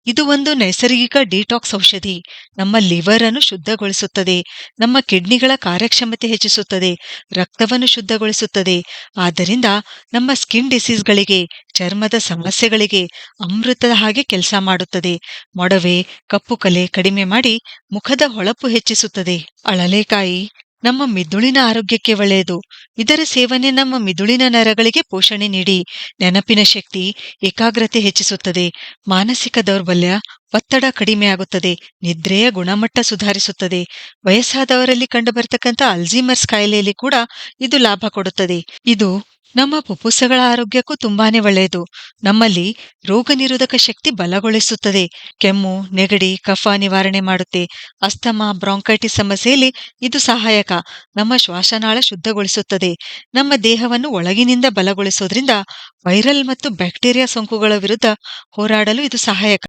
ಇದು ಒಂದು ನೈಸರ್ಗಿಕ ಡಿಟಾಕ್ಸ್ ಔಷಧಿ. ನಮ್ಮ ಲಿವರ್ ಅನ್ನು ಶುದ್ಧಗೊಳಿಸುತ್ತದೆ, ನಮ್ಮ ಕಿಡ್ನಿಗಳ ಕಾರ್ಯಕ್ಷಮತೆ ಹೆಚ್ಚಿಸುತ್ತದೆ, ರಕ್ತವನ್ನು ಶುದ್ಧಗೊಳಿಸುತ್ತದೆ. ಆದ್ದರಿಂದ ನಮ್ಮ ಸ್ಕಿನ್ ಡಿಸೀಸ್ಗಳಿಗೆ, ಚರ್ಮದ ಸಮಸ್ಯೆಗಳಿಗೆ ಅಮೃತದ ಹಾಗೆ ಕೆಲಸ ಮಾಡುತ್ತದೆ. ಮೊಡವೆ, ಕಪ್ಪು ಕಲೆ ಕಡಿಮೆ ಮಾಡಿ ಮುಖದ ಹೊಳಪು ಹೆಚ್ಚಿಸುತ್ತದೆ. ಅಳಲೆಕಾಯಿ ನಮ್ಮ ಮಿದುಳಿನ ಆರೋಗ್ಯಕ್ಕೆ ಒಳ್ಳೆಯದು. ಇದರ ಸೇವನೆ ನಮ್ಮ ಮಿದುಳಿನ ನರಗಳಿಗೆ ಪೋಷಣೆ ನೀಡಿ ನೆನಪಿನ ಶಕ್ತಿ, ಏಕಾಗ್ರತೆ ಹೆಚ್ಚಿಸುತ್ತದೆ. ಮಾನಸಿಕ ದೌರ್ಬಲ್ಯ, ಒತ್ತಡ ಕಡಿಮೆಯಾಗುತ್ತದೆ. ನಿದ್ರೆಯ ಗುಣಮಟ್ಟ ಸುಧಾರಿಸುತ್ತದೆ. ವಯಸ್ಸಾದವರಲ್ಲಿ ಕಂಡುಬರ್ತಕ್ಕಂಥ ಅಲ್ಝೀಮರ್ಸ್ ಕಾಯಿಲೆಯಲ್ಲಿ ಕೂಡ ಇದು ಲಾಭ ಕೊಡುತ್ತದೆ. ಇದು ನಮ್ಮ ಪುಪ್ಪುಸಗಳ ಆರೋಗ್ಯಕ್ಕೂ ತುಂಬಾನೇ ಒಳ್ಳೆಯದು. ನಮ್ಮಲ್ಲಿ ರೋಗ ನಿರೋಧಕ ಶಕ್ತಿ ಬಲಗೊಳಿಸುತ್ತದೆ. ಕೆಮ್ಮು, ನೆಗಡಿ, ಕಫ ನಿವಾರಣೆ ಮಾಡುತ್ತೆ. ಅಸ್ತಮಾ, ಬ್ರಾಂಕೈಟಿಸ್ ಸಮಸ್ಯೆಯಲ್ಲಿ ಇದು ಸಹಾಯಕ. ನಮ್ಮ ಶ್ವಾಸನಾಳ ಶುದ್ಧಗೊಳಿಸುತ್ತದೆ. ನಮ್ಮ ದೇಹವನ್ನು ಒಳಗಿನಿಂದ ಬಲಗೊಳಿಸೋದ್ರಿಂದ ವೈರಲ್ ಮತ್ತು ಬ್ಯಾಕ್ಟೀರಿಯಾ ಸೋಂಕುಗಳ ವಿರುದ್ಧ ಹೋರಾಡಲು ಇದು ಸಹಾಯಕ.